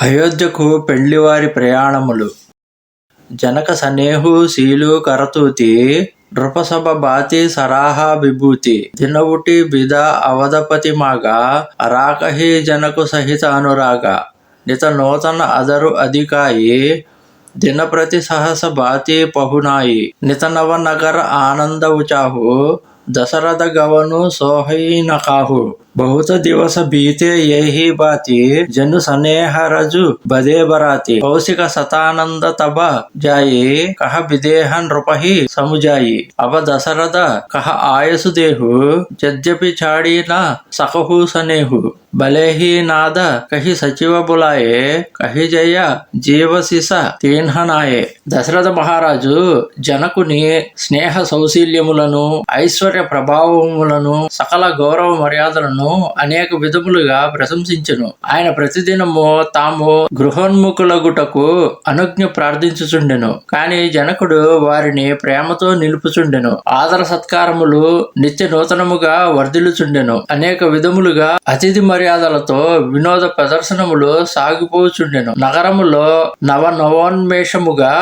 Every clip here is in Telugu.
అయోధ్యకు పెళ్లివారి ప్రయాణములు. జనక సనేహు శీలు కరతూతి నృపసభ బాతి సరాహా విభూతి దినవుటి బిద అవధపతి మాగా అరాకహి జనకు సహిత అనురాగ నిత నూతన అదరు అధికాయి దినప్రతి సహస బాతి పహునాయి నిత నవ నగర ఆనంద ఉచాహు దశరథ గవను సోహై నకాహు बहुत दिवस बीते यही बाती जनु सनेह रजु बदे बराती कौशिक सतानंद तब जाये कह विदेह नृपहि समुजाई अब दशरथ कह आयसु देहु यद्यपि छाड़ी न सकहु सनेहु भले ही नाद कही सचिव बुलाए कही जय जीव सिस तीन्हनाये దశరథ మహారాజు జనకుని స్నేహ సౌశీల్యములను ఐశ్వర్య ప్రభావములను సకల గౌరవ మర్యాదలను అనేక విధములుగా ప్రశంసించెను. ఆయన ప్రతిదినము తాము గృహోన్ముఖులగుటకు అనుజ్ఞ ప్రార్థించుచుండెను. కాని జనకుడు వారిని ప్రేమతో నిలుపుచుండెను. ఆదర సత్కారములు నిత్య నూతనముగా వర్ధిల్లుచుండెను. అనేక విధములుగా అతిథి మర్యాదలతో వినోద ప్రదర్శనములు సాగిపోచుండెను. నగరములో నవోన్మేషముగా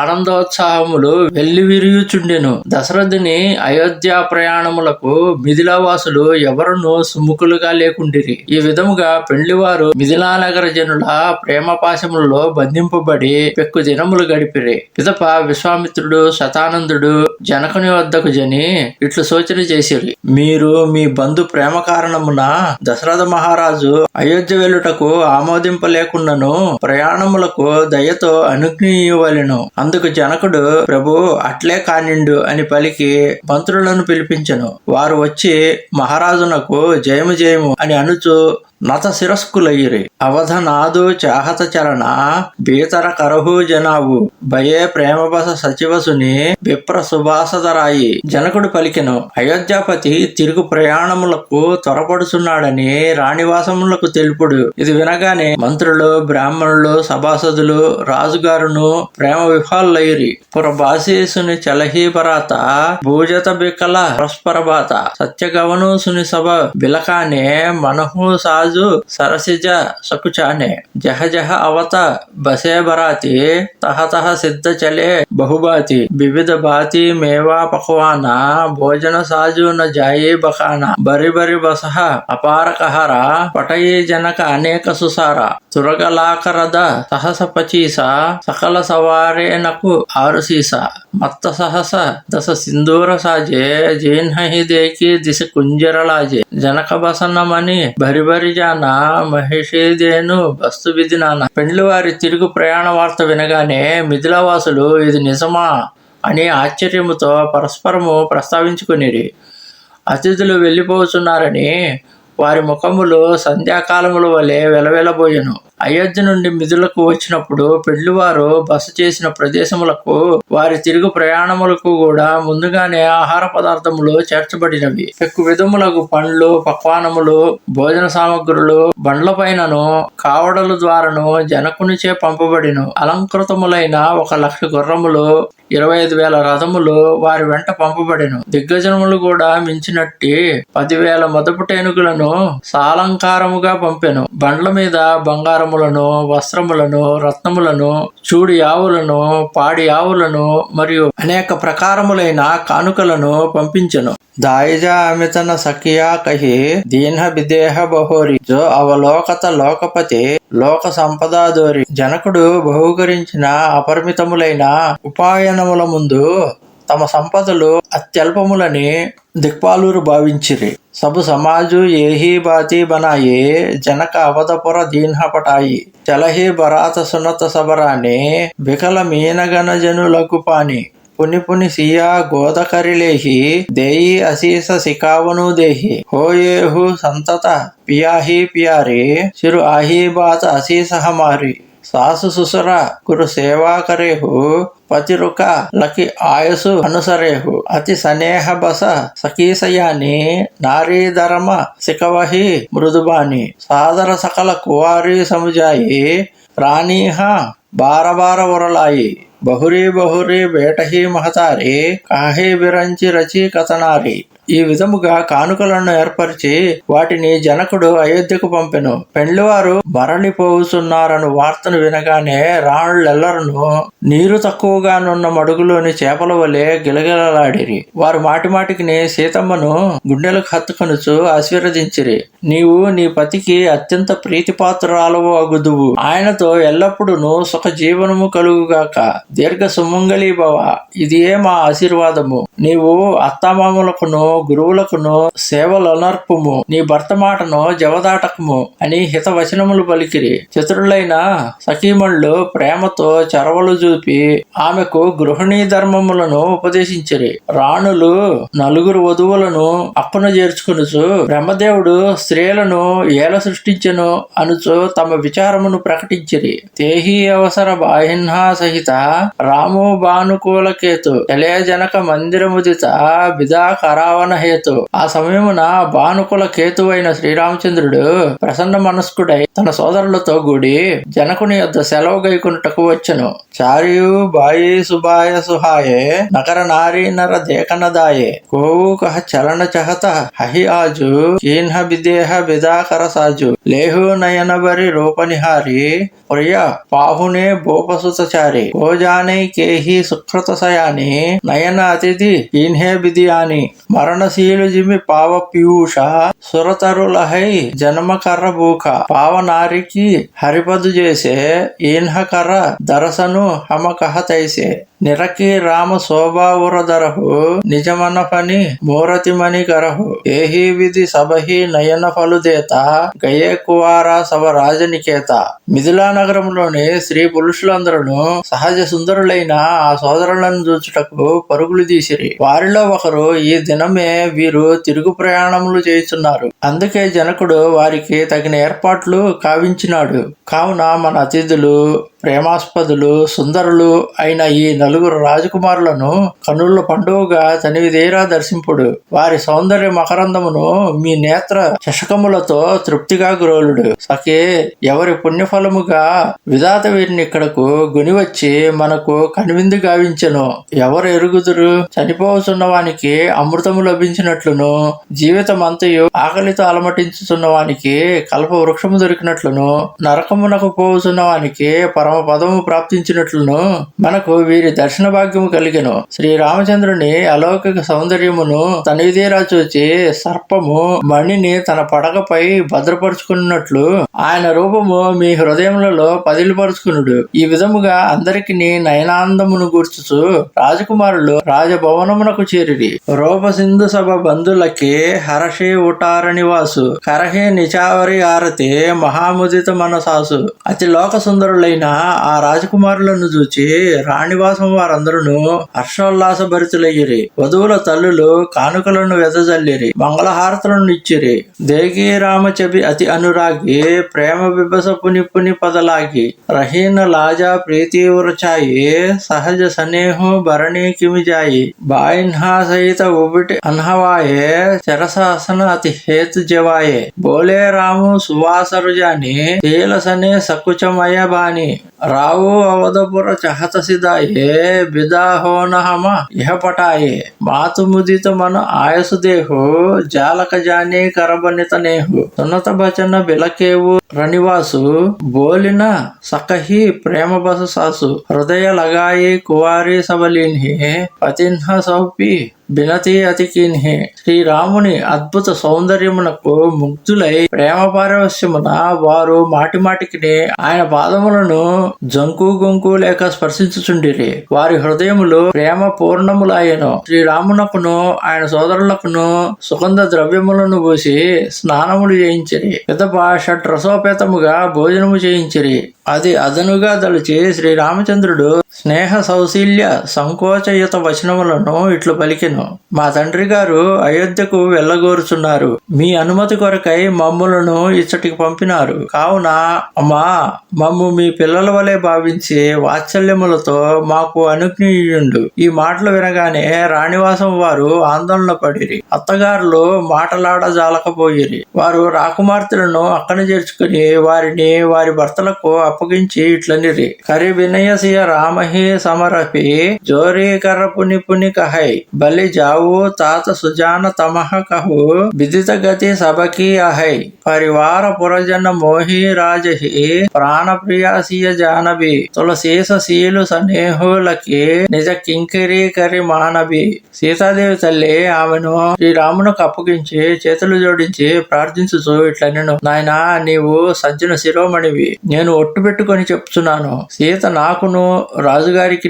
ఆనందోత్సాహములు వెల్లివిరియుచుండెను. దశరథుని అయోధ్య ప్రయాణములకు మిథిలావాసులు ఎవరునూ సుముఖులుగా లేకుండిరి. ఈ విధముగా పెండ్లివారు మిథిలానగర జనుల ప్రేమ పాశములలో బంధింపబడి పెక్కు దినములు గడిపిరి. పిదప విశ్వామిత్రుడు శతానందుడు జనకుని వద్దకు జని ఇట్లు సూచన చేసిరి. మీరు మీ బంధు ప్రేమ కారణమున దశరథ మహారాజు అయోధ్య వెలుటకు ఆమోదింపలేకున్నను ప్రయాణములకు దయతో అనుజ్ఞయవలెను. అందుకు జనకుడు ప్రభు అట్లే కానిండు అని పలికి మంత్రులను పిలిపించెను. వారు వచ్చి మహారాజునకు జయము జయము అని అనుచు నత శిరస్కులయ్యిరి. అవధనాదు చాహత చరణ బీతర కరహు జనావు భయే ప్రేమబస సచివసుని విప్ర సుభాసదరాయి జనకుడు పలికెను. అయోధ్యాపతి తిరుగు ప్రయాణములకు త్వరపడుచున్నాడని రాణివాసములకు తెలుపుడు. ఇది వినగానే మంత్రులు బ్రాహ్మణులు సభాసదులు రాజుగారును ప్రేమ విఫాలయ్యిరి. పురభాషీసుని చలహీ పరాత భూజత బికల పరస్పరబాత సత్యగవను సుని సభ బిలకానే మనహు సాజు సరసిజ సకుచానే జహ జహ అవత బసే బరాతి తహ తహ సిద్ధ చలే బహుబాతి వివిధ బాతి మేవా పక్వానా భోజన సాజు న జాయే బకానా బరి బరి బసహ అపార కహర పటయే జనక అనేక సుసార తురగలాకరద సహస పచీస సకల సవారేనకు ఆరుసీస మత్త సహస దశ సింధూర సాజే జీన్హి దేకి దిశ కుంజరలాజే జనక బసన్నమని భరి భరి జాన మహిషేదేను బస్తు విధినాన. పెండ్లివారి తిరుగు ప్రయాణ వార్త వినగానే మిథిలావాసులు ఇది నిజమా అని ఆశ్చర్యముతో పరస్పరము ప్రస్తావించుకునిరి. అతిథులు వెళ్ళిపోతున్నారని వారి ముఖములు సంధ్యాకాలముల వలె వెలవెలబోయెను. అయోధ్య నుండి మిథులకు వచ్చినప్పుడు పెళ్లివారు బస చేసిన ప్రదేశములకు వారి తిరుగు ప్రయాణములకు కూడా ముందుగానే ఆహార పదార్థములు చేర్చబడినవి. పెక్కు విధములకు పండ్లు పక్వానములు భోజన సామగ్రులు బండ్లపైనను కావడల ద్వారాను జనకునిచే పంపబడిను. అలంకృతములైన 1,00,000 గుర్రములు 25,000 రథములు వారి వెంట పంపబడిను. దిగ్గజనములు కూడా మించినట్టి 10,000 మదపుటేనుగులను సాలంకారముగా పంపెను. బండ్ల మీద బంగారములను వస్త్రములను రత్నములను చూడి ఆవులను పాడి ఆవులను మరియు అనేక ప్రకారములైన కానుకలను పంపించెను. దాయిజా అమితన సఖియా కహి దీన విదేహ బహోరి జో అవలోకత లోకపతి లోక సంపదాదోరి జనకుడు బహుకరించిన అపరిమితములైన ఉపాయనముల ముందు తమ సంపదలు అత్యల్పములని దిక్పాలూరు భావించిరి. సబు సమాజు ఏహీ బాతి బనాయి జనక అవధపుర దీన్హ పటాయి చలహి బరాత సునత సబరాని బికల మీనగణ జనులకు పాని పుని పుని సియా గోదకరిలేహి దేయి అశీస సికావను దేహి హోయేహు సంతత పియాహి పియారి చిరు ఆహి బాత అశీస హమారి సాసు సుసర కురు సేవా కరేహు పతిరుక లకి ఆయసు అనుసరేహు అతి సనేహ బస సకీసయాని నారీధరమ సికవహి మృదుబాని సాదర సకల కువారి సముజాయి ప్రాణీహ బారబార ఉరలాయి బహురీ బహురీ బేటహి మహతారి కాహి బిరంచి రచి కథనారి ఈ విధముగా కానుకలను ఏర్పరిచి వాటిని జనకుడు అయోధ్యకు పంపెను. పెండ్లివారు మరలిపోవుచున్నారను వార్తను వినగానే రాణులెల్లరను నీరు తక్కువగానున్న మడుగులోని చేపల వలె గిలగిలలాడిరి. వారు మాటిమాటికి సీతమ్మను గుండెలకు హత్తుకొనుచు ఆశీర్వదించిరి. నీవు నీ పతికి అత్యంత ప్రీతిపాత్రురాలవు అగుదువు. ఆయనతో ఎల్లప్పుడూ సుఖ జీవనము కలుగుగాక. దీర్ఘ సుమంగళీ భవ. ఇదియే మా ఆశీర్వాదము. నీవు అత్తామామలకును గురువులకును సేవలనర్పుము. నీ భర్త మాటను జవదాటకము అని హితవచనములు పలికిరి. చతురులైన సఖీమణులు ప్రేమతో చొరవలు చూపి ఆమెకు గృహిణీ ధర్మములను ఉపదేశించిరి. రాణులు నలుగురు వధువులను అక్కున చేర్చుకొనుచు బ్రహ్మదేవుడు స్త్రీలను ఏల సృష్టించెను అనుచు తమ విచారమును ప్రకటించిరి. తేహి అవసర బాహిన్హా సహిత రామో భానుకూలకేతు ఎలే జనక మందిరముదిత బిదా కరావన హేతు. ఆ సమయమున భానుకుల కేతువైన శ్రీరామచంద్రుడు ప్రసన్న మనస్కుడై తన సోదరులతో కూడి జనకుని యొద్ద సెలవు గైకొనుటకు వచ్చెను. చారియు బాయి సుబాయ సుహాయే నకర నారీ నర దేకనదాయే కోవు కహ చలన చహత హహి ఆజు కీన్హ బిదేహ బిదాకర సాజు లేహు నయన బరి రూపనిహారి ప్రియ పాహునే భూపసుతచారి కోజానై కేహి సుకృత సయాని నయన అతిథి కీన్హే బిదియాని మరణశీలు జిమి పావ పీయూష సురతరులహై జన్మ కర్ర భూక పావ నారికి హరిపదు చేసే ఈన్హ కర్ర దరసను హమ కహ తైసే నిరకి రామ శోభావురధరహు నిజమన పని మూరతిమణి గరహు ఏహి విధి సభహి నయన ఫలుదేత గయే కువార సభ రాజనికేత. మిథిలా నగరంలోని స్త్రీ పురుషులందరూ సహజ సుందరులైన ఆ సోదరులను చూచుటకు పరుగులు తీసిరి. వారిలో ఒకరు ఈ దినమే వీరు తిరుగు ప్రయాణములు చేయుచున్నారు. అందుకే జనకుడు వారికి తగిన ఏర్పాట్లు కావించినాడు. కావున మన అతిథులు ప్రేమాస్పదులు సుందరులు అయిన ఈ నలుగురు రాజకుమారులను కన్నుల పండుగగా తనివిదేరా దర్శింపుడు. వారి సౌందర్య మకరందమును మీ నేత్ర చషకములతో తృప్తిగా గ్రోలుడు. సఖే ఎవరి పుణ్యఫలముగా విధాత వీరిని ఇక్కడకు గునివచ్చి మనకు కనువిందు గావించెను. ఎవరు ఎరుగుదురు? చనిపోతున్న వానికి అమృతము లభించినట్లును జీవితం అంతయు ఆకలితో అలమటించుతున్న వానికి కల్ప వృక్షము దొరికినట్లును నరకమునకు పోవుతున్న వానికి పరమ పదము ప్రాప్తించినట్లును మనకు వీరి దర్శన భాగ్యము కలిగెను. శ్రీరామచంద్రుని అలౌకిక సౌందర్యమును తనివిదీరా చూచి సర్పము మణిని తన పడకపై భద్రపరుచుకున్నట్లు ఆయన రూపము మీ హృదయములలో పదిలిపరుచుకునుడు. ఈ విధముగా అందరికి నయనాందమును గూర్చుచు రాజకుమారులు రాజభవనమునకు చేరిరి. రూపసింధు సభ బంధులకి హర్షే ఉటార నివాసు కరహే నిచావరి ఆరతే మహాముదిత మనసాసు. అతి లోక సుందరులైన ఆ రాజకుమారులను చూచి రాణివాసం వారందరూ హర్షోల్లాస భరితులయ్యిరి. వధువుల తల్లులు కానుకలను వెదజల్లిరి, మంగళహారతులను ఇచ్చిరి. దేగి రామచబి అతి అనురాగి ప్రేమ బిబస పుని పుని పదలాగి రహీన లాజా ప్రీతివ్రచాయి సహజ సనేహు భరణి కిమిజాయి బాయిన్హా సహిత ఉబిటి అన్హవాయే చరసాసన అతి హేతు జవాయే బోలే రాము సువాసరుజాని తేల సనే సకుచమయ బాని రావు అవధపుర చహత సిదాయే బిదాహోనహమ ఇహపటాయే మాతు ముదిత మన ఆయసు దేహు జాలక జానే కరబనిత నేహు సున్నత భచన బిలకేవు రనివాసు బోలిన సకహి ప్రేమ బస సాసు హృదయ లగాయి కువారి సబలిన్హి పతిన్హ సౌపి బినతి అతికిన్హి. శ్రీరాముని అద్భుత సౌందర్యమునకు ముగ్ధులై ప్రేమ పారవశ్యమున వారు మాటిమాటికి ఆయన పాదములను జంకు గొంకు లేక స్పర్శించుచుండిరి. వారి హృదయములు ప్రేమ పూర్ణములాయను. శ్రీరామునకును ఆయన సోదరులకును సుగంధ ద్రవ్యములను పూసి స్నానములు చేయించిరి. పిదప షడ్రసోపేతముగా భోజనము చేయించిరి. అది అదనుగా దలిచి శ్రీరామచంద్రుడు స్నేహ సౌశీల్య సంకోచయుత వచనములను ఇట్లు పలికెను. మా తండ్రి గారు అయోధ్యకు వెళ్ళగోరుచున్నారు. మీ అనుమతి కొరకై మమ్ములను ఇచ్చటికి పంపినారు. కావున అమ్మా మమ్ము మీ పిల్లల వలె భావించి వాత్సల్యములతో మాకు మాకు అనుజ్ఞయుండు. ఈ మాటలు వినగానే రాణివాసం వారు ఆందోళన పడిరి. అత్తగారులు మాటలాడజాలకపోయిరి. వారు రాకుమార్తెలను అక్కన చేర్చుకుని వారిని వారి భర్తలకు అప్పగించి ఇట్లనిరి: కరి వినయసియ రామహి సమరపి జోరీ కర్ర పుని పుని కహై బలి జావు తాత సుజాన తమహ కహు విదిత గతి సబకి అహై పరివార పురజన మోహి రాజహి ప్రాణ ప్రియాసియ జానవి తులసీస శీలు సనేహులకి నిజ కింకిరి కరి మానవి. సీతాదేవి తల్లి ఆమెను శ్రీరామునకు అప్పగించి చేతులు జోడించి ప్రార్థించుచు ఇట్లనెను: నాయనా, నీవు సజ్జన శిరోమణివి. నేను ఒట్టు పెట్టుకొని చెప్తున్నాను, సీత నాకును రాజుగారికి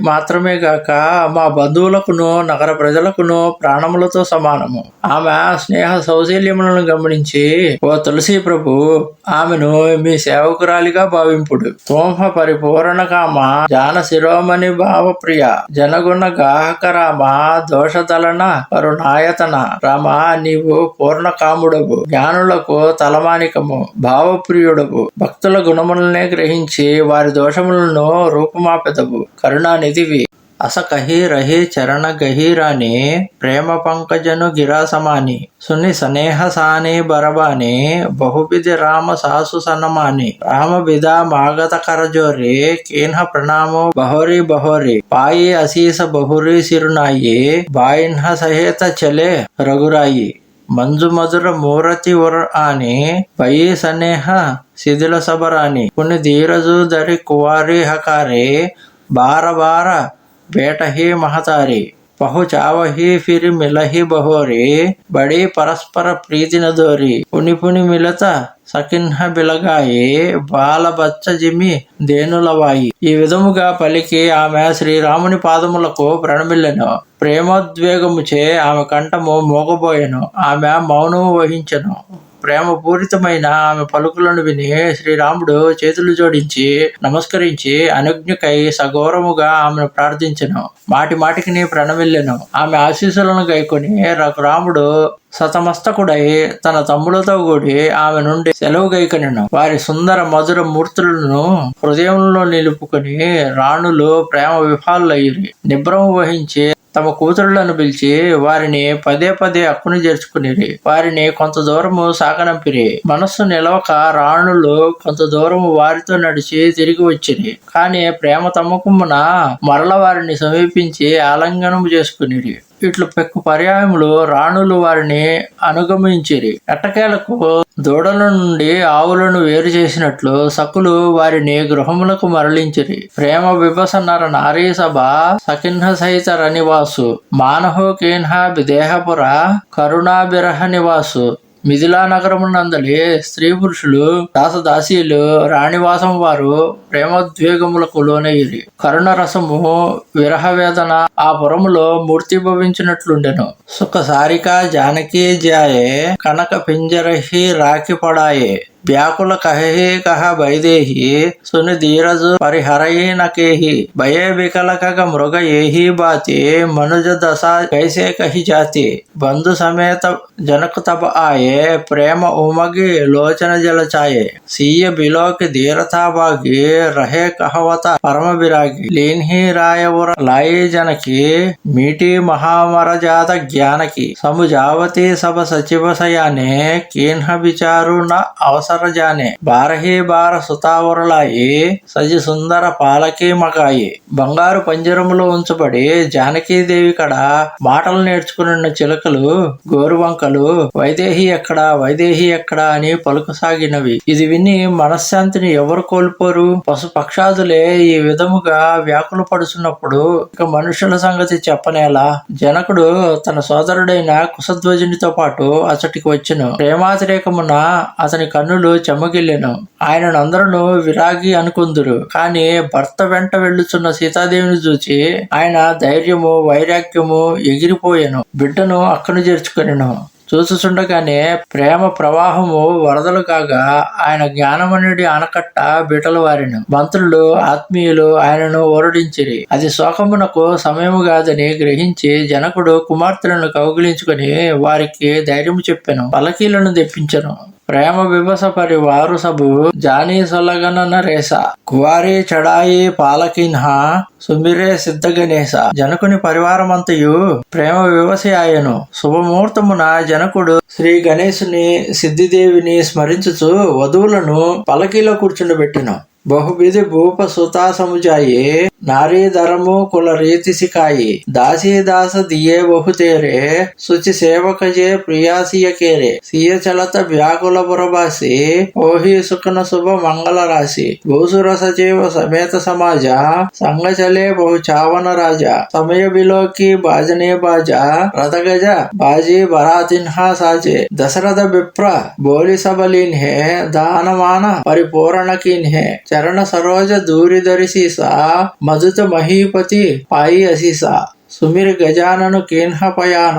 మాత్రమే గాక మా బంధువులకును నగర ప్రజలకును ప్రాణములతో సమానము. ఆమె స్నేహ సౌశల్యములను గమనించి, ఓ తులసి ప్రభు, ఆమెను మీ సేవకురాలిగా భావింపుడు. తోంహ పరిపూర్ణ కామ జాన శిరోమణి భావ ప్రియ జనగుణ గాహక రామ దోషదలన కరుణాయతన. రామ, నీవు పూర్ణ కాముడవు, జ్ఞానులకు తలమానికము, భావప్రియుడవు, భక్తుల గుణములనే గ్రహించి వారి దోషములను రూపుమాపెదవు, కరుణానిధివి. అస కహి రహి చరణ గహీరాని ప్రేమ పంకజను గిరాసమాని సుని సనేహ సాని బరబాని బహువిధి రామ సాసు సనమాని రామ బిదా మాగత కరజోరి కీన్హ ప్రణామో బహోరి బహోరి పాయి అసీస బహురి సిరునాయి బాయిన్హ సహేత చలే రఘురాయి మంజు మధుర మూరతి ఉర అని పయి సనేహ శిథిల సబరాని పుని ధీరజు దరి కువారి హకారే బార బార बेटही महतारी पहु चावही फिर मिलही बहोरी बड़ी परस्पर प्रीति नदोरी पुनि पुनि मिलता సకిన్హ బిలగాయి బాల బచ్చ జిమి దేనులవాయి. ఈ విధముగా పలికి ఆమె శ్రీరాముని పాదములకు ప్రణమిల్లెను. ప్రేమోద్వేగముచే ఆమె కంఠము మోగబోయెను. ఆమె మౌనము వహించెను. ప్రేమ పూరితమైన ఆమె పలుకులను విని శ్రీరాముడు చేతులు జోడించి నమస్కరించి అనుజ్ఞకై సఘోరముగా ఆమెను ప్రార్థించెను. మాటి మాటికి ప్రణమిల్లెను. ఆమె ఆశీస్సులను గైకొని రాముడు సతమస్తకుడై తన తమ్ములతో కూడి ఆమె నుండి సెలవు గైకొనెను. వారి సుందర మధుర మూర్తులను హృదయంలో నిలుపుకొని రాణులు ప్రేమ విఫాలయ్యిరి. నిబ్రము వహించి తమ కూతురులను పిలిచి వారిని పదే పదే అక్కును చేర్చుకునిరి. వారిని కొంత దూరము సాగనంపిరి. మనస్సు నిలవక రాణులు కొంత దూరము వారితో నడిచి తిరిగి వచ్చిరి. కానీ ప్రేమ తమ్మకమున మరల వారిని సమీపించి ఆలింగనము చేసుకునిరి. ఇట్లు పెక్కు పర్యాయములు రాణులు వారిని అనుగమించిరి. ఎట్టకేలకు దూడల నుండి ఆవులను వేరు చేసినట్లు సకులు వారిని గృహములకు మరలించిరి. ప్రేమ విభసనర నారీ సభ సకిన్హ సహిత రనివాసు మానహో కేన్హ విదేహపుర కరుణాభిరహ నివాసు. మిథిలా నగరమునందలి స్త్రీ పురుషులు దాసదాసీలు రాణివాసం వారు ప్రేమోద్వేగములకు లోనయ్యిరి. కరుణ రసము విరహ వేదన ఆ పురములో మూర్తిభవించినట్లుండెను. సుఖ సారికా జానకీ జాయే కనక పింజరహి రాకి పడాయే వ్యాకుల కహే కహ వైదేహి సుని ధీరజు పరిహరయి నకేహి భయే వికల కగ మృగ ఏహి బాతి మనుజ దశ కైసే కహి జాతి బంధు సమేత జనకు తప ఆయే ప్రేమ ఉమగి లోచన జలచాయే సీయ బిలోకి ధీరతా బాగి రహే కహవత పరమ విరాగి లీన్హి రాయవుర లాయి జనకి మీటి మహామర జాత జ్ఞానకి సముజావతి సభ సచివ సయానే కీన్హ విచారు న అవసర జానే బారహి బార సుతావరులాయి సజి సుందర పాలకి మగాయి. బంగారు పంజరములో ఉంచబడి జానకీదేవి కడ మాటలు నేర్చుకున్న చిలకలు గోరువంకలు వైదేహి ఎక్కడా వైదేహి ఎక్కడా అని పలుకసాగినవి. ఇది విని మనశ్శాంతిని ఎవరు కోల్పోరు? పశు పక్షాదులే ఈ విధముగా వ్యాకులు పడుచున్నప్పుడు ఇక మనుషుల సంగతి చెప్పనేలా? జనకుడు తన సోదరుడైన కుశధ్వజునితో పాటు అచటికి వచ్చెను. ప్రేమాతిరేకమున అతని కన్నులు చెమ్మగిల్లెను. ఆయనను అందరూ విరాగి అనుకుందురు. కాని భర్త వెంట వెళ్ళుచున్న సీతాదేవిని చూచి ఆయన ధైర్యము వైరాగ్యము ఎగిరిపోయెను. బిడ్డను అక్కను చేర్చుకొనెను. చూచుచుండగానే ప్రేమ ప్రవాహము వరదలు కాగా ఆయన జ్ఞానమనుడి ఆనకట్ట బీటలు వారెను. మంత్రులు ఆత్మీయులు ఆయనను ఓరడించిరి. అది శోకమునకు సమయము కాదని గ్రహించి జనకుడు కుమార్తెలను కౌగిలించుకొని వారికి ధైర్యము చెప్పెను. పలకీలను తెప్పించెను. ప్రేమ వివస పరివారు సబు జానీ సొలగన నరేస కువారి చడాయి పాలకిన్హ సుమిరే సిద్ధ గణేశ. జనకుని పరివారమంతయు ప్రేమ వివసి ఆయను. శుభముహూర్తమున జనకుడు శ్రీ గణేశుని సిద్ధిదేవిని స్మరించుచు వధువులను పలకీలో కూర్చుండబెట్టెను. బహువిధి భూప సుతా సముజాయే నారీ ధరము కుల రీతి సికాయి దాసీ దాస దియే బహుతేరే శుచి సేవకజే ప్రియాసియ కేరే సియ చలత వ్యాకుల పురభాసి ఓహి సుఖన శుభ మంగళ రాశి భూసుర సజీవ సమేత సమాజ సంగచలే బహు చావన రాజా సమయ బిలోకి బాజనే బాజా రథగజ బాజీ బరాతిన్హా సాజే దశరథ విప్ర బోలి సబలిన్హే దానమాన పరిపూరణ కిన్హే చరణ సరోజ దూరి ధరిసీసా మధుత మహీపతి పాయి అసీసా సుమిరి గజానను కీన్హపయాన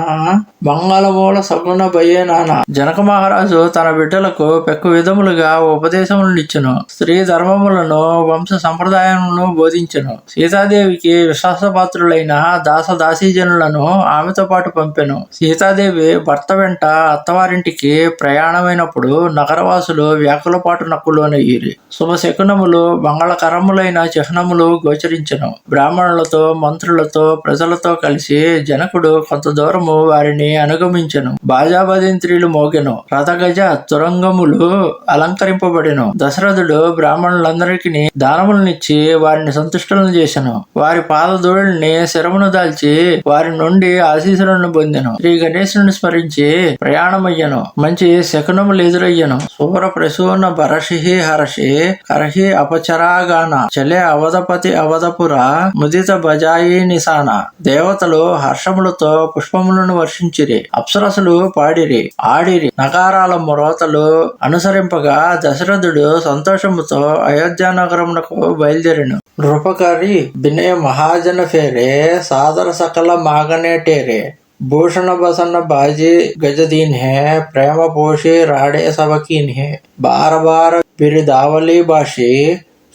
మంగళమూల సగుణ భయేనాన. జనక మహారాజు తన బిడ్డలకు పెక్కు విధములుగా ఉపదేశములనిచ్చెను. స్త్రీ ధర్మములను వంశ సంప్రదాయములను బోధించెను. సీతాదేవికి విశ్వాసపాత్రులైన దాస దాసీజనులను ఆమెతో పాటు పంపెను. సీతాదేవి భర్త వెంట అత్తవారింటికి ప్రయాణమైనప్పుడు నగరవాసులు వ్యాకులపాటు నక్కులోనయ్యిరి. శుభశకునములు మంగళకరములైన చిహ్నములు గోచరించెను. బ్రాహ్మణులతో మంత్రులతో ప్రజలతో కలిసి జనకుడు కొంత దూరము వారిని అనుగమించెను. బాజాబదింత్రీలు మోగెను. రథగజ తురంగములు అలంకరింపబడెను. దశరథుడు బ్రాహ్మణులందరికీ దానములనిచ్చి వారిని సంతుష్టులను చేసెను. వారి పాదధూళిని శిరమును దాల్చి వారి నుండి ఆశీస్సులను పొందెను. శ్రీ గణేశుని స్మరించి ప్రయాణమయ్యను. మంచి శకునములు ఎదురయ్యను. శూర ప్రసూన భరషి హర్షి కర్హి అపచరాగాన చలే అవధపతి అవధపుర ముదిత బజాయి నిశాన. దేవతలు హర్షములతో పుష్పములను వర్షించిరి. అప్సరసులు పాడిరి ఆడిరి. నగారాల మ్రోతలు అనుసరింపగా దశరథుడు సంతోషముతో అయోధ్య నగరమునకు బయలుదేరిను. నృపకరి బినయ మహాజన ఫేరే సాదర సకల మాగనేటేరే భూషణ బసన్న బాజీ గజదీన్ హే ప్రేమ పోషి రాడే సబకీన్ హే బార బార బిరిదావలి బాషి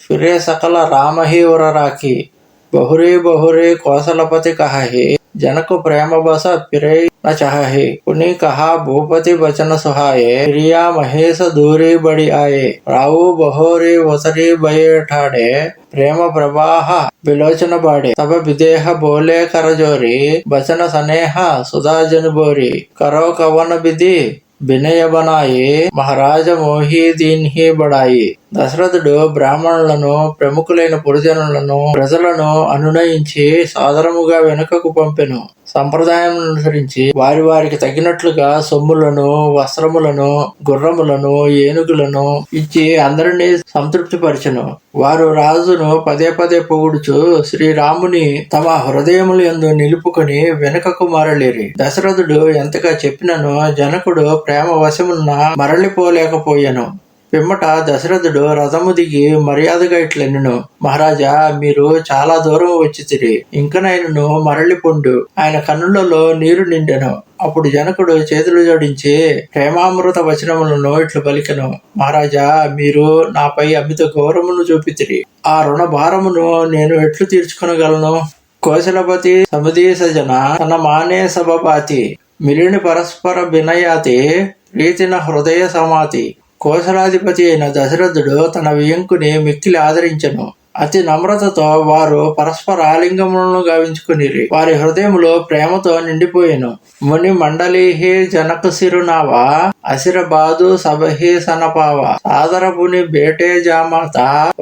ఫిరే సకల రామహి ఉర రాఖీ बहुरे बहुरे कौशलपति कहे जनक प्रेम बस पिरे न चाहे पुनि कहा भूपति बचन सुहाये प्रिया महेश दूरी बड़ी आये राऊ बहोरे वसरी बये ठाड़े प्रेम प्रवाह विलोचन बाड़े तब विदेह बोले करजोरी बचन स्नेह सुधा जन बोरी करो कवन विधि వినయ బనాయి మహారాజ మోహి దీన్హి బడాయి. దశరథుడు బ్రాహ్మణులను ప్రముఖులైన పురుజనులను ప్రజలను అనునయించి సాదరముగా వెనుకకు పంపెను. సంప్రదాయం అనుసరించి వారి వారికి తగినట్లుగా సొమ్ములను వస్త్రములను గుర్రములను ఏనుగులను ఇచ్చి అందరినీ సంతృప్తిపరచెను. వారు రాజును పదే పదే పొగుడుచు శ్రీరాముని తమ హృదయములు యందు నిలుపుకొని వెనుకకు మరలిరి. దశరథుడు ఎంతగా చెప్పినను జనకుడు ప్రేమ వశమున్న మరలిపోలేకపోయాను. పిమ్మట దశరథుడు రథము దిగి మర్యాదగా ఇట్లెనెను, మహారాజా మీరు చాలా దూరం వచ్చితిరి, ఇంకనైనను మరలిపొండు. ఆయన కన్నులలో నీరు నిండెను. అప్పుడు జనకుడు చేతులు జోడించి ప్రేమామృత వచనములను ఇట్లు పలికెను, మహారాజా మీరు నాపై అమిత గౌరవమును చూపితిరి. ఆ రుణ భారమును నేను ఎట్లు తీర్చుకొనగలను? కోశలపతి సముదీసజన తన మానే సభపాతి మిలిని పరస్పర వినయాతి ప్రీతిన హృదయ సమాతి. కోశలాధిపతి అయిన దశరథుడు తన వియంకుని మిక్కిలి ఆదరించెను. అతి నమ్రతతో వారు పరస్పర ఆలింగములను గావించుకునిరి. వారి హృదయములో ప్రేమతో నిండిపోయెను. ముని మండలీహి జనక సిరునావా అసిర బాదు సభహి సనపావ సాదరపుని బేటే జామాత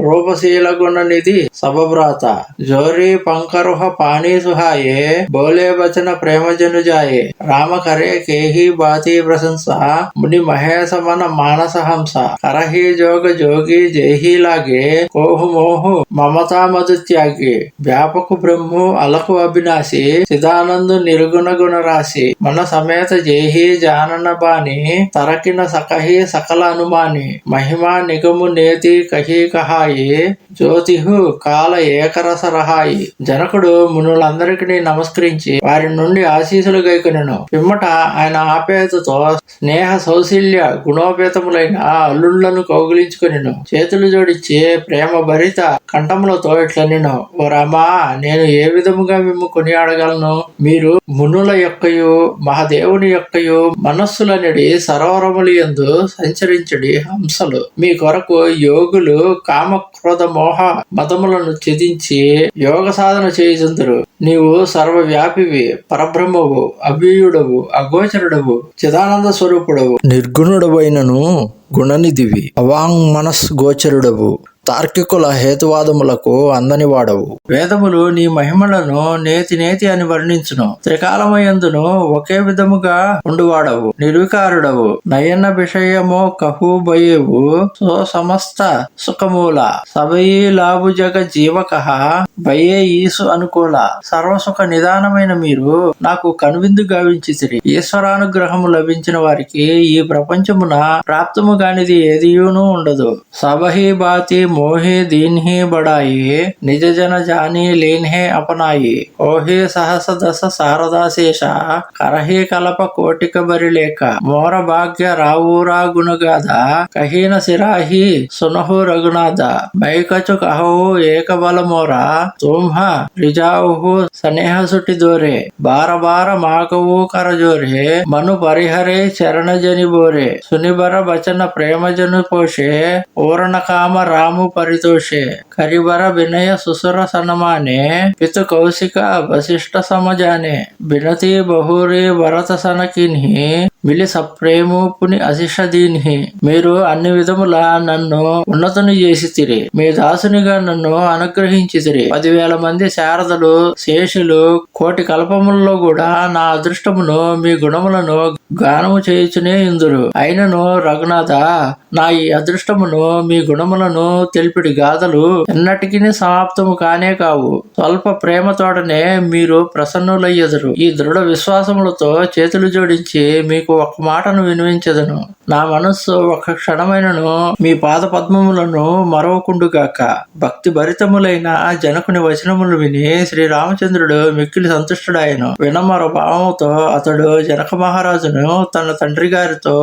రూపశీల గుణ నిధి సభభ్రాత జోరి పంకరుహ పానీ సుహాయే బోలే బచన ప్రేమజను జాయే రామ కరే కేహి బాతి ప్రశంస ముని మహేశ మన మానస హంస కరహి జోగ జోగి జైహి లాగే కోహు మోహు మమతా మధు త్యాగి వ్యాపకు బ్రహ్ము అలకు అభినాశి సిదానందు నిర్గుణ గుణ రాశి మన సమేత జేహి జానన బాని తరకిన సకహి సకల అనుమాని మహిమా నిగము నేతి కహి కహాయి జ్యోతిహు కాల ఏకరస రహాయి. జనకుడు మునులందరికీ నమస్కరించి వారి నుండి ఆశీసులు గైకొనెను. పిమ్మట ఆయన ఆప్యాయతతో స్నేహ సౌశల్య గుణోపేతములైన అల్లుళ్లను కౌగిలించుకొనెను. చేతులు జోడించి ప్రేమ భరిత కంఠములతో ఇట్లా నేను, ఓ రామా, నేను ఏ విధముగా మిమ్ము కొనియాడగలను? మీరు మునుల యొక్కయు మహాదేవుని యొక్కయు మనస్సులనడి సరోవరములు యందు సంచరించడి హంసలు. మీ కొరకు యోగులు కామ క్రోధ మోహ మతములను ఛేదించి యోగ సాధన చేయుచుందురు. నీవు సర్వవ్యాపివి, పరబ్రహ్మవు, అవ్యయుడవు, అగోచరుడవు, చిదానంద స్వరూపుడవు, నిర్గుణుడవైనను గుణనిధివి, అవాంగ్ మనస్ గోచరుడవు, తార్కికుల హేతువాదములకు అందని వాడవు. వేదములు నీ మహిమలను నేతి నేతి అని వర్ణించును. త్రికాలమయందును ఒకే విధముగా ఉండువాడవు, నిర్వికారుడవు, నయన విషయమో కహు బయేవు, సో సమస్త సుఖమూల, సభయీ లాభు జగ జీవక భయే ఈసు అనుకూల. సర్వసుఖ నిదానమైన మీరు నాకు కనువిందు గావించితిరి. ఈశ్వరానుగ్రహము లభించిన వారికి ఈ ప్రపంచమున ప్రాప్తము కానిది ఏదియూనూ ఉండదు. సభహి బాతి मोहे दीन ही बड़ाई, निज जन जानी लीन है अपनाई, ओहे सहस दस शारदा शेषा, करही कलप कोटिक बरिलेख, मोर भाग्य रावूरा गुणगाधा, कही न सिराही सुनहु रघुनाथ, मैकचु कहो एक बल मोरा, तुम्ह रिजाऊ स्नेह सुटि दोरे, बार बार माकवू कर जोरे, मनु परिहरे चरण जनि बोरे, सुनिबर बचन प्रेम जनु पोषे, ओरण काम रामु परितोषे, करिबर विनय सुसुर सनमाने, पितु कौशिक वशिष्ठ समजाने, बिनती बहुरे भरत सनकिन्हि, మిలి సప్రేము పుని అశిష దీని. మీరు అన్ని విధముల నన్ను ఉన్నతుని చేసితిరి, మీ దాసునిగా నన్ను అనుగ్రహించితిరి. 10,000 మంది శారదలు శేషులు కోటి కల్పములలో కూడా నా అదృష్టమును మీ గుణములను గానము చేయుచునే ఇందురు. అయినను రఘునాథ, నా ఈ అదృష్టమును మీ గుణములను తెలిపిడి గాథలు ఎన్నటికీ సమాప్తము కానే కావు. స్వల్ప ప్రేమతోడనే మీరు ప్రసన్నులయ్యెదరు. ఈ దృఢ విశ్వాసములతో చేతులు జోడించి మీకు ఒక మాటను వినిపించదను. నా మనస్సు ఒక క్షణమైనను మీ పాద పద్మములను మరవకుండుగాక. భక్తి భరితములైన జనకుని వచనములు విని శ్రీరామచంద్రుడు మిక్కిలి సంతుష్టుడాయను. వినమర భావముతో అతడు జనక మహారాజును తన తండ్రి గారితో,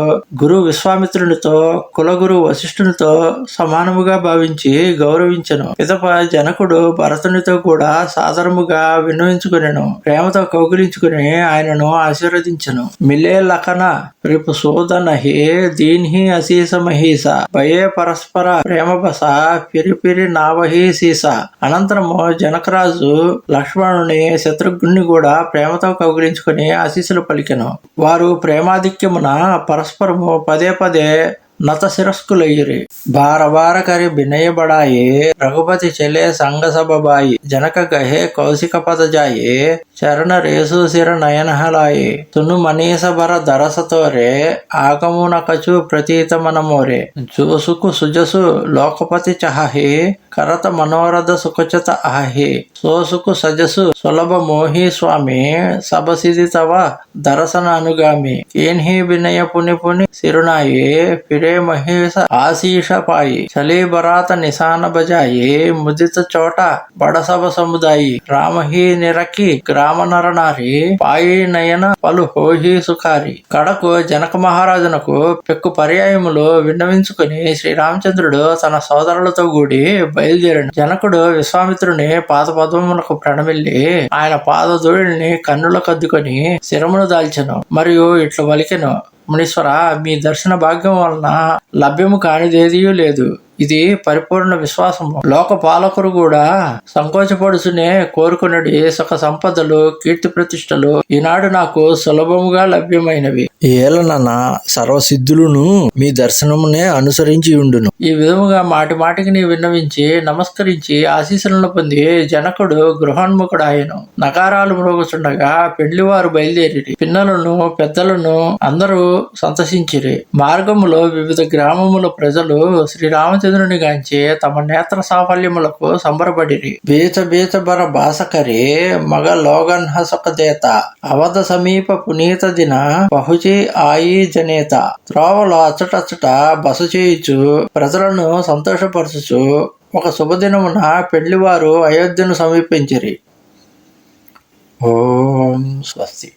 గురు విశ్వామిత్రునితో, కులగురు వశిష్ఠునితో సమానముగా భావించి గౌరవించెను. పిదప జనకుడు భరతునితో కూడా సాదరముగా విన్నవించుకునెను. ప్రేమతో కౌగిలించుకుని ఆయనను ఆశీర్వదించెను. మిలే లఖన రిపు సోదనహి దీన్హి అశీస మహీస, భయే పరస్పర ప్రేమ బస, పిరి పిరి నావహి సీస. అనంతరము జనకరాజు లక్ష్మణుని శత్రుఘ్నుని కూడా ప్రేమతో కౌగిలించుకుని ఆశీస్సులు పలికెను. వారు ప్రేమాధిక్యమున పరస్పరము పదే పదే నత శిరస్కులయ్యిరి. బార బార కరి బినయ బడాయి, రఘుపతి చెలే సంగ సభబాయి, జనక గహే కౌశిక పద జాయి, చరణ రేసు శిర నయనహలాయి, తును మనీస బర దరసతోరే, ఆగమున కచు ప్రతీత మనమోరే, జోసుకు సుజసు లోకపతి చహి, కరత మనోరథ సుఖచత ఆహి, సోసుకు సజసు సులభ మోహి స్వామి, సభసిది తవ దరసన అనుగామి, కేన్హి వినయ పుని పుని సిరునాయి, పిరే మహేశ ఆశీష పాయి, చలీ బరాత నిశాన బజాయి, ముదిత చోట బడసభ సముదాయి, రామహి నిరకి గ్రామ నరనారి, పాయి నయన పలు హోహి సుఖారి. కడకు జనక మహారాజునకు పెక్కు పర్యాయములు విన్నవించుకుని శ్రీరామచంద్రుడు తన సోదరులతో కూడి బయలుదేరాడు. జనకుడు విశ్వామిత్రుని పాద పద్మములకు ప్రణమిల్లి ఆయన పాదధూళిని కన్నులకు అద్దుకొని శిరమును దాల్చెను. మరియు ఇట్లు పలికెను, మునీశ్వర, మీ దర్శన భాగ్యం వలన లభ్యము కానిదేదియూ లేదు. ఇది పరిపూర్ణ విశ్వాసము. లోక పాలకుడు కూడా సంకోచపడుచునే కోరుకున్నది సుఖ సంపదలు, కీర్తి ప్రతిష్టలు ఈనాడు నాకు సులభముగా లభ్యమైనవి. ఏలనన సర్వసిద్ధులను మీ దర్శనమునే అనుసరించి ఉండును. ఈ విధముగా మాటి మాటికి విన్నవించి నమస్కరించి ఆశీస్సులను పొంది జనకుడు గృహోన్ముఖుడు ఆయను. నగారాలు మ్రోగుచుండగా పెండ్లివారు బయలుదేరి పిన్నలను పెద్దలను అందరూ సంతసించిరి. మార్గములో వివిధ గ్రామముల ప్రజలు శ్రీరామచంద్రుని గాంచి తమ నేత్ర సాఫల్యములకు సంబరపడిరి. బీచ బీచ బర బాసకరి మగ లోగన్ హసక దేత, అవధ సమీప పునీత దిన బహుచి ఆయి జనేత. త్రోవలో అచ్చటచ్చట బస చేయుచు ప్రజలను సంతోషపరచుచు ఒక శుభదినమున పెళ్లివారు అయోధ్యను సమీపించిరి. ఓం స్వస్తి.